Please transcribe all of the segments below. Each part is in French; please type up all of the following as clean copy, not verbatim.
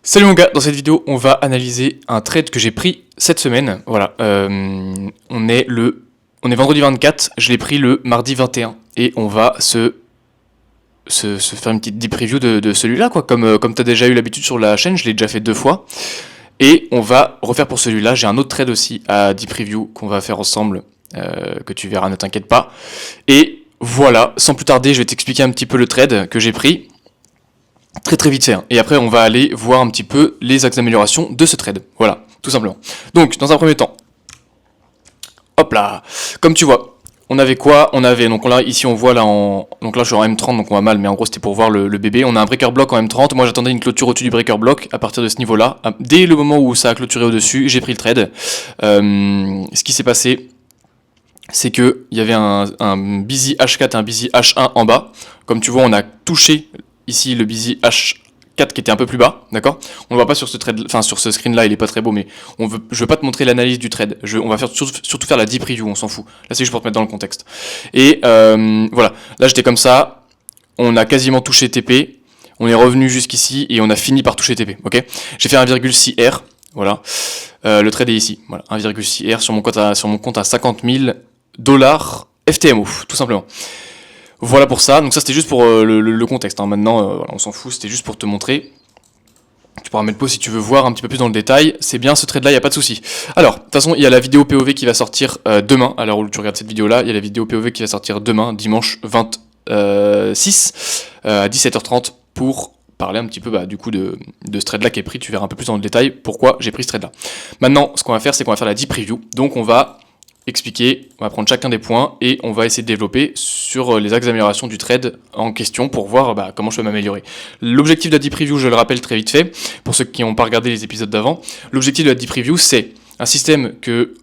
Salut mon gars, dans cette vidéo on va analyser un trade que j'ai pris cette semaine. Voilà, on est vendredi 24, je l'ai pris le mardi 21 et on va se faire une petite deep preview de celui-là quoi. Comme tu as déjà eu l'habitude sur la chaîne, je l'ai déjà fait 2 fois. Et on va refaire pour celui-là, j'ai un autre trade aussi à deep preview qu'on va faire ensemble, que tu verras, ne t'inquiète pas. Et voilà, sans plus tarder, je vais t'expliquer un petit peu le trade que j'ai pris. Très vite fait, hein. Et après on va aller voir un petit peu les axes d'amélioration de ce trade, voilà, tout simplement. Donc dans un premier temps, hop là, comme tu vois, on avait quoi? On avait, donc là, ici on voit là donc là je suis en M30 donc on va mal, mais en gros c'était pour voir le bébé. On a un breaker block en M30, moi j'attendais une clôture au-dessus du breaker block. À partir de ce niveau là, dès le moment où ça a clôturé au-dessus, j'ai pris le trade. Ce qui s'est passé, c'est que il y avait un busy H4 et un busy H1 en bas. Comme tu vois, on a touché ici le busy H4 qui était un peu plus bas, d'accord? On ne voit pas sur ce trade, enfin sur ce screen là, il est pas très beau, mais je veux pas te montrer l'analyse du trade. On va surtout faire la deep preview, on s'en fout. Là c'est juste pour te mettre dans le contexte. Et voilà, là j'étais comme ça, on a quasiment touché TP, on est revenu jusqu'ici et on a fini par toucher TP, ok? J'ai fait 1,6 R, voilà. Le trade est ici, voilà, 1,6 R sur mon compte à 50 000 $ FTMO, tout simplement. Voilà pour ça, donc ça c'était juste pour le contexte, hein. Maintenant voilà, on s'en fout, c'était juste pour te montrer. Tu pourras mettre pause si tu veux voir un petit peu plus dans le détail, c'est bien ce trade là, il n'y a pas de souci. Alors, de toute façon, il y a la vidéo POV qui va sortir demain, à l'heure où tu regardes cette vidéo là, il y a la vidéo POV qui va sortir demain, dimanche 26, à 17h30, pour parler un petit peu du coup de ce trade là qui est pris, tu verras un peu plus dans le détail pourquoi j'ai pris ce trade là. Maintenant, ce qu'on va faire, c'est qu'on va faire la deep preview, donc on va expliquer, on va prendre chacun des points et on va essayer de développer sur les axes d'amélioration du trade en question pour voir comment je peux m'améliorer. L'objectif de la deep preview, je le rappelle très vite fait, pour ceux qui n'ont pas regardé les épisodes d'avant, l'objectif de la deep preview, c'est un système que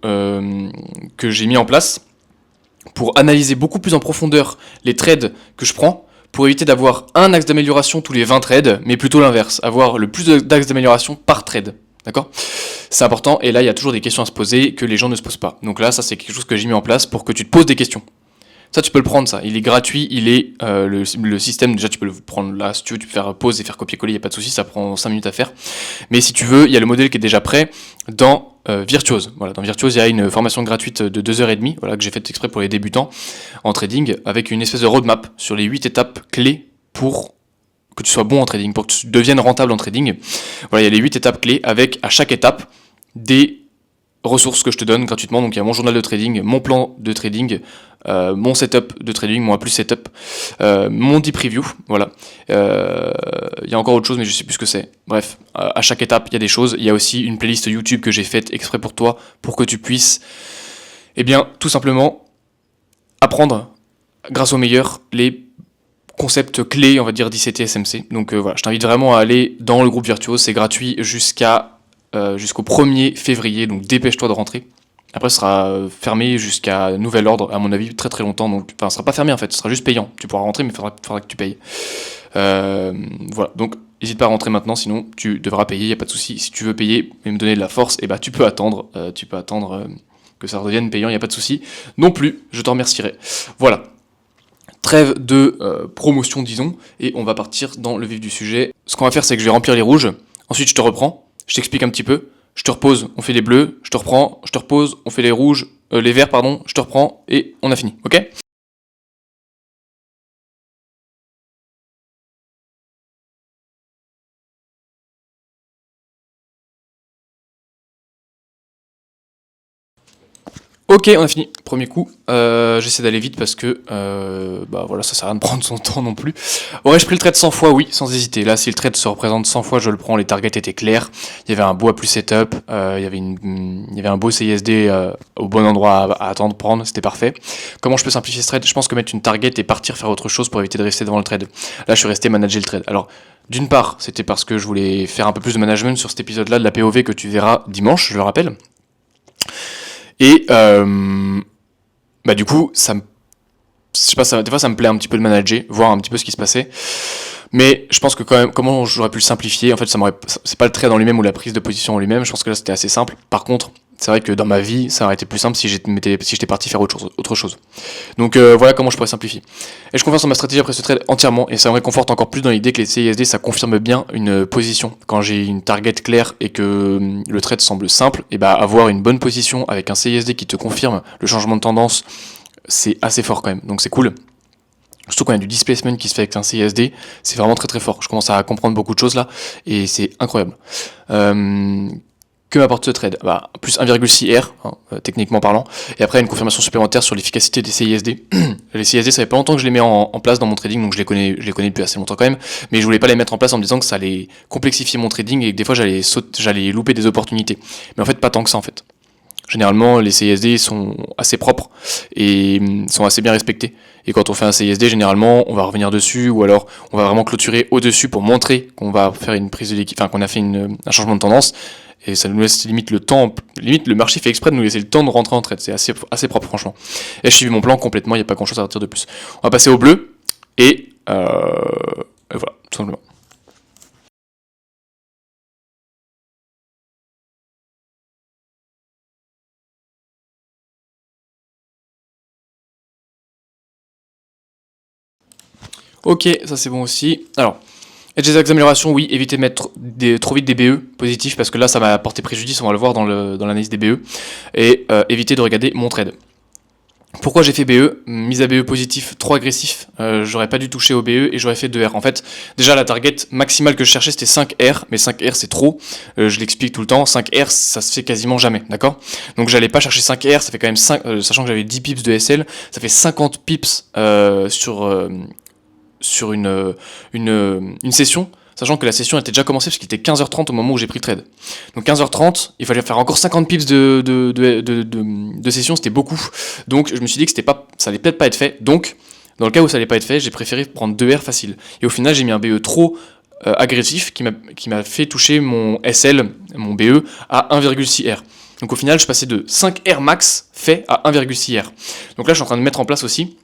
j'ai mis en place pour analyser beaucoup plus en profondeur les trades que je prends, pour éviter d'avoir un axe d'amélioration tous les 20 trades, mais plutôt l'inverse, avoir le plus d'axes d'amélioration par trade. D'accord ? C'est important, et là il y a toujours des questions à se poser que les gens ne se posent pas. Donc là, ça c'est quelque chose que j'ai mis en place pour que tu te poses des questions. Ça tu peux le prendre, ça, il est gratuit, il est le système, déjà tu peux le prendre là, si tu veux, tu peux faire pause et faire copier-coller, il n'y a pas de souci, ça prend 5 minutes à faire. Mais si tu veux, il y a le modèle qui est déjà prêt dans Virtuose. Voilà, dans Virtuose, il y a une formation gratuite de 2h30, voilà, que j'ai faite exprès pour les débutants en trading, avec une espèce de roadmap sur les 8 étapes clés pour que tu sois bon en trading, pour que tu deviennes rentable en trading. Voilà, il y a les 8 étapes clés avec à chaque étape des ressources que je te donne gratuitement. Donc il y a mon journal de trading, mon plan de trading, mon setup de trading, mon A+ setup, mon deep preview, voilà. Il y a encore autre chose mais je sais plus ce que c'est. Bref, à chaque étape il y a des choses. Il y a aussi une playlist YouTube que j'ai faite exprès pour toi, pour que tu puisses, tout simplement apprendre grâce aux meilleurs les concepts clés, on va dire, d'ICT SMC. Donc voilà, je t'invite vraiment à aller dans le groupe Virtuose, c'est gratuit jusqu'au 1er février, donc dépêche-toi de rentrer. Après, ce sera fermé jusqu'à nouvel ordre, à mon avis, très longtemps. Donc, ce sera pas fermé en fait, ce sera juste payant. Tu pourras rentrer, mais il faudra que tu payes. Voilà, donc n'hésite pas à rentrer maintenant, sinon tu devras payer, il n'y a pas de souci. Si tu veux payer et me donner de la force, tu peux attendre, que ça redevienne payant, il n'y a pas de souci. Non plus, je t'en remercierai. Voilà. Trêve de promotion, disons, et on va partir dans le vif du sujet. Ce qu'on va faire, c'est que je vais remplir les rouges. Ensuite, je te reprends. Je t'explique un petit peu, je te repose, on fait les bleus, je te reprends, je te repose, on fait les rouges, les verts pardon, je te reprends et on a fini, ok ? Ok, on a fini. Premier coup. J'essaie d'aller vite parce que voilà, ça sert à rien de prendre son temps non plus. Aurais-je pris le trade 100 fois? Oui, sans hésiter. Là, si le trade se représente 100 fois, je le prends. Les targets étaient clairs. Il y avait un beau A+ setup. Il y avait un beau CISD au bon endroit à attendre, prendre. C'était parfait. Comment je peux simplifier ce trade? Je pense que mettre une target et partir faire autre chose pour éviter de rester devant le trade. Là, je suis resté manager le trade. Alors, d'une part, c'était parce que je voulais faire un peu plus de management sur cet épisode-là de la POV que tu verras dimanche, je le rappelle. Et du coup, je sais pas, des fois ça me plaît un petit peu de manager, voir un petit peu ce qui se passait. Mais je pense que quand même, comment j'aurais pu le simplifier, en fait, c'est pas le trade en lui-même ou la prise de position en lui-même, je pense que là c'était assez simple. Par contre, c'est vrai que dans ma vie, ça aurait été plus simple si j'étais parti faire autre chose. Donc voilà comment je pourrais simplifier. Et je confie sur ma stratégie après ce trade entièrement, et ça me réconforte encore plus dans l'idée que les CISD, ça confirme bien une position. Quand j'ai une target claire et que le trade semble simple, et bah avoir une bonne position avec un CISD qui te confirme le changement de tendance, c'est assez fort quand même, donc c'est cool. Surtout quand il y a du displacement qui se fait avec un CISD, c'est vraiment très très fort. Je commence à comprendre beaucoup de choses là, et c'est incroyable. Que m'apporte ce trade? Plus 1,6 R, techniquement parlant, et après une confirmation supplémentaire sur l'efficacité des CISD. Les CISD, ça fait pas longtemps que je les mets en place dans mon trading, donc je les connais depuis assez longtemps quand même, mais je voulais pas les mettre en place en me disant que ça allait complexifier mon trading et que des fois j'allais louper des opportunités. Mais en fait, pas tant que ça en fait. Généralement, les CISD sont assez propres et sont assez bien respectés. Et quand on fait un CISD, généralement, on va revenir dessus ou alors on va vraiment clôturer au-dessus pour montrer qu'on va faire une prise de liquide, qu'on a fait un changement de tendance. Et ça nous laisse limite le temps, limite le marché fait exprès de nous laisser le temps de rentrer en trade. C'est assez propre franchement. Et je suivi mon plan complètement, il n'y a pas grand chose à retirer de plus. On va passer au bleu et voilà, tout simplement. Ok, ça c'est bon aussi. Alors, et des améliorations, oui, éviter de mettre trop vite des BE positifs parce que là ça m'a apporté préjudice, on va le voir dans l'analyse des BE. Et éviter de regarder mon trade. Pourquoi j'ai fait BE? Mise à BE positif, trop agressif, j'aurais pas dû toucher au BE et j'aurais fait 2R. En fait, déjà la target maximale que je cherchais c'était 5R, mais 5R c'est trop, je l'explique tout le temps, 5R ça se fait quasiment jamais, d'accord? Donc j'allais pas chercher 5R, ça fait quand même 5, sachant que j'avais 10 pips de SL, ça fait 50 pips sur une session, sachant que la session était déjà commencée parce qu'il était 15h30 au moment où j'ai pris le trade. Donc 15h30, il fallait faire encore 50 pips de session, c'était beaucoup. Donc je me suis dit que ça allait peut-être pas être fait. Donc dans le cas où ça allait pas être fait, j'ai préféré prendre 2R facile. Et au final, j'ai mis un BE trop agressif qui m'a fait toucher mon SL, mon BE, à 1,6R. Donc au final, je passais de 5R max fait à 1,6R. Donc là, je suis en train de mettre en place aussi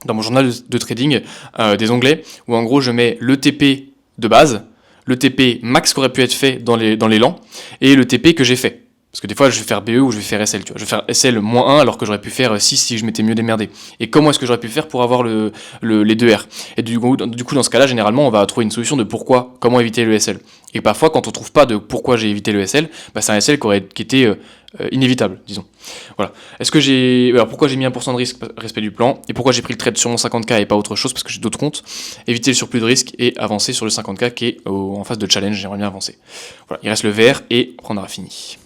dans mon journal de trading des onglets où en gros je mets le TP de base, le TP max qui aurait pu être fait dans l'élan et le TP que j'ai fait. Parce que des fois je vais faire BE ou je vais faire SL, tu vois. Je vais faire SL moins 1 alors que j'aurais pu faire 6 si je m'étais mieux démerdé. Et comment est-ce que j'aurais pu faire pour avoir les 2 R? Et du coup dans ce cas-là, généralement on va trouver une solution de comment éviter le SL. Et parfois quand on trouve pas de pourquoi j'ai évité le SL, c'est un SL qui était inévitable, disons. Voilà. Alors pourquoi j'ai mis 1% de risque, respect du plan, et pourquoi j'ai pris le trade sur mon 50K et pas autre chose, parce que j'ai d'autres comptes, éviter le surplus de risque et avancer sur le 50K qui est en phase de challenge, j'aimerais bien avancer. Voilà, il reste le vert et après on aura fini.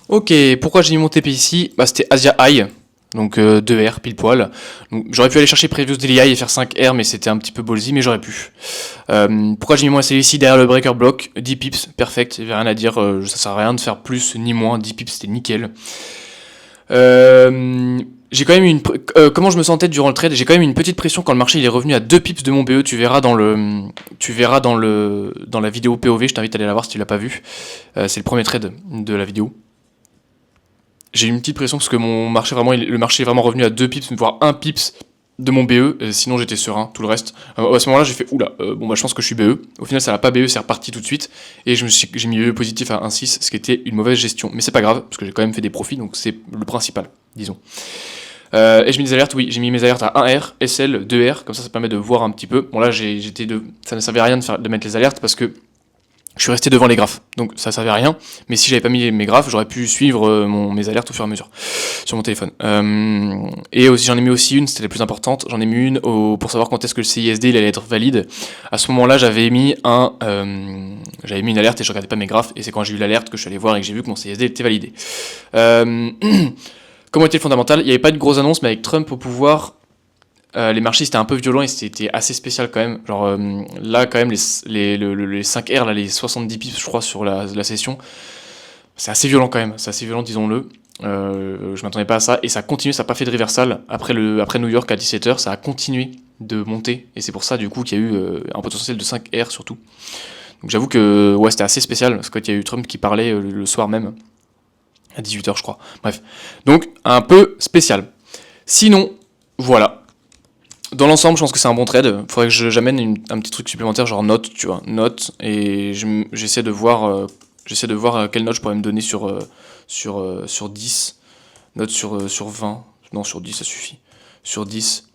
Ok, pourquoi j'ai mis mon TP ici? C'était Asia High, donc 2R pile poil. Donc, j'aurais pu aller chercher Previous Daily High et faire 5R, mais c'était un petit peu ballsy, mais j'aurais pu. Pourquoi j'ai mis mon SL ici derrière le breaker block? 10 pips, perfect, il n'y avait rien à dire, ça sert à rien de faire plus ni moins, 10 pips c'était nickel. J'ai quand même comment je me sentais durant le trade, j'ai quand même une petite pression quand le marché il est revenu à 2 pips de mon BE, tu verras dans la vidéo POV, je t'invite à aller la voir si tu l'as pas vu. C'est le premier trade de la vidéo. J'ai eu une petite pression parce que le marché est vraiment revenu à 2 pips, voire 1 pips de mon BE, sinon j'étais serein, tout le reste. À ce moment-là, j'ai fait oula, je pense que je suis BE. Au final, ça n'a pas BE, c'est reparti tout de suite. Et j'ai mis BE positif à 1,6, ce qui était une mauvaise gestion. Mais c'est pas grave, parce que j'ai quand même fait des profits, donc c'est le principal, disons. Et j'ai mis des alertes, oui, j'ai mis mes alertes à 1R, SL, 2R, comme ça permet de voir un petit peu. Bon là, ça ne servait à rien de mettre les alertes parce que je suis resté devant les graphes, donc ça servait à rien, mais si j'avais pas mis mes graphes, j'aurais pu suivre mes alertes au fur et à mesure sur mon téléphone. Et aussi, j'en ai mis aussi une, c'était la plus importante, j'en ai mis une pour savoir quand est-ce que le CISD il allait être valide. À ce moment-là, j'avais mis une alerte et je regardais pas mes graphes, et c'est quand j'ai eu l'alerte que je suis allé voir et que j'ai vu que mon CISD était validé. Comment était le fondamental? Il n'y avait pas de grosse annonce, mais avec Trump au pouvoir, les marchés c'était un peu violent et c'était assez spécial quand même. Genre là quand même les 5R, là, les 70 pips je crois sur la session, c'est assez violent quand même, c'est assez violent disons-le. Je m'attendais pas à ça et ça a continué, ça n'a pas fait de reversal après New York à 17h, ça a continué de monter et c'est pour ça du coup qu'il y a eu un potentiel de 5R surtout. Donc j'avoue que ouais c'était assez spécial parce qu'il y a eu Trump qui parlait le soir même. À 18h, je crois. Bref. Donc, un peu spécial. Sinon, voilà. Dans l'ensemble, je pense que c'est un bon trade. Il faudrait que j'amène un petit truc supplémentaire, genre note, tu vois. Note, et j'essaie de voir, quelle note je pourrais me donner sur 10. Note sur 20. Non, sur 10, ça suffit. Sur 10.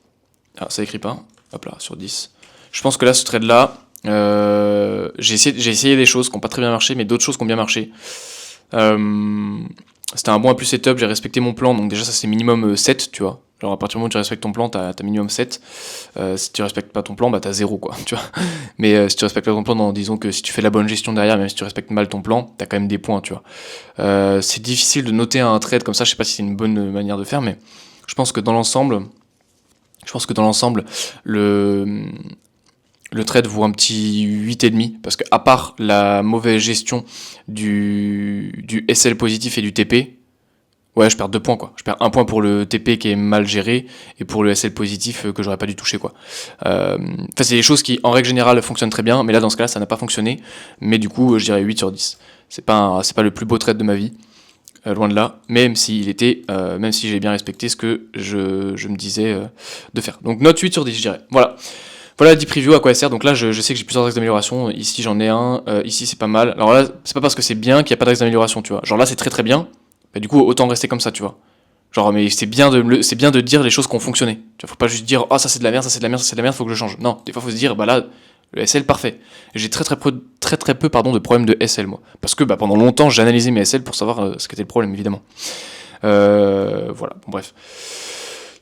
Ah, ça écrit pas. Hop là, sur 10. Je pense que là, ce trade-là, j'ai essayé des choses qui n'ont pas très bien marché, mais d'autres choses qui ont bien marché. C'était un bon A+ setup, j'ai respecté mon plan, donc déjà ça c'est minimum 7, tu vois. Genre à partir du moment où tu respectes ton plan, t'as minimum 7. Si tu respectes pas ton plan, bah t'as 0 quoi, tu vois. Mais si tu respectes pas ton plan, disons que si tu fais la bonne gestion derrière, même si tu respectes mal ton plan, t'as quand même des points, tu vois. C'est difficile de noter un trade comme ça, je sais pas si c'est une bonne manière de faire, mais je pense que dans l'ensemble, le trade vaut un petit 8,5, parce que à part la mauvaise gestion du SL positif et du TP, ouais, je perds 2 points, quoi. Je perds 1 point pour le TP qui est mal géré, et pour le SL positif que j'aurais pas dû toucher, quoi. Enfin, c'est des choses qui, en règle générale, fonctionnent très bien, mais là, dans ce cas-là, ça n'a pas fonctionné. Mais du coup, je dirais 8 sur 10. C'est pas le plus beau trade de ma vie, loin de là, même si j'ai bien respecté ce que je me disais de faire. Donc, note 8 sur 10, je dirais. Voilà. Voilà, 10 preview, à quoi elle sert. Donc là, je sais que j'ai plusieurs axes d'amélioration. Ici, j'en ai un. Ici, c'est pas mal. Alors là, c'est pas parce que c'est bien qu'il n'y a pas d'axe d'amélioration, tu vois. Genre là, c'est très très bien. Bah, du coup, autant rester comme ça, tu vois. Genre, mais c'est bien de dire les choses qui ont fonctionné. Tu vois, faut pas juste dire, oh, ça c'est de la merde, ça c'est de la merde, ça c'est de la merde, faut que je change. Non, des fois, faut se dire, bah là, le SL parfait. J'ai très peu de problèmes de SL, moi. Parce que bah, pendant longtemps, j'ai analysé mes SL pour savoir ce qu'était le problème, évidemment. Voilà, bon, bref.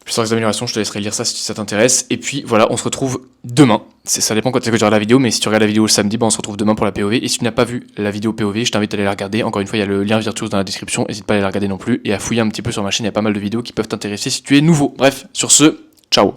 Plusieurs améliorations, je te laisserai lire ça si ça t'intéresse. Et puis voilà, on se retrouve demain. Ça dépend quand tu regardes la vidéo, mais si tu regardes la vidéo le samedi, on se retrouve demain pour la POV. Et si tu n'as pas vu la vidéo POV, je t'invite à aller la regarder. Encore une fois, il y a le lien Virtuos dans la description, n'hésite pas à aller la regarder non plus. Et à fouiller un petit peu sur ma chaîne, il y a pas mal de vidéos qui peuvent t'intéresser si tu es nouveau. Bref, sur ce, ciao.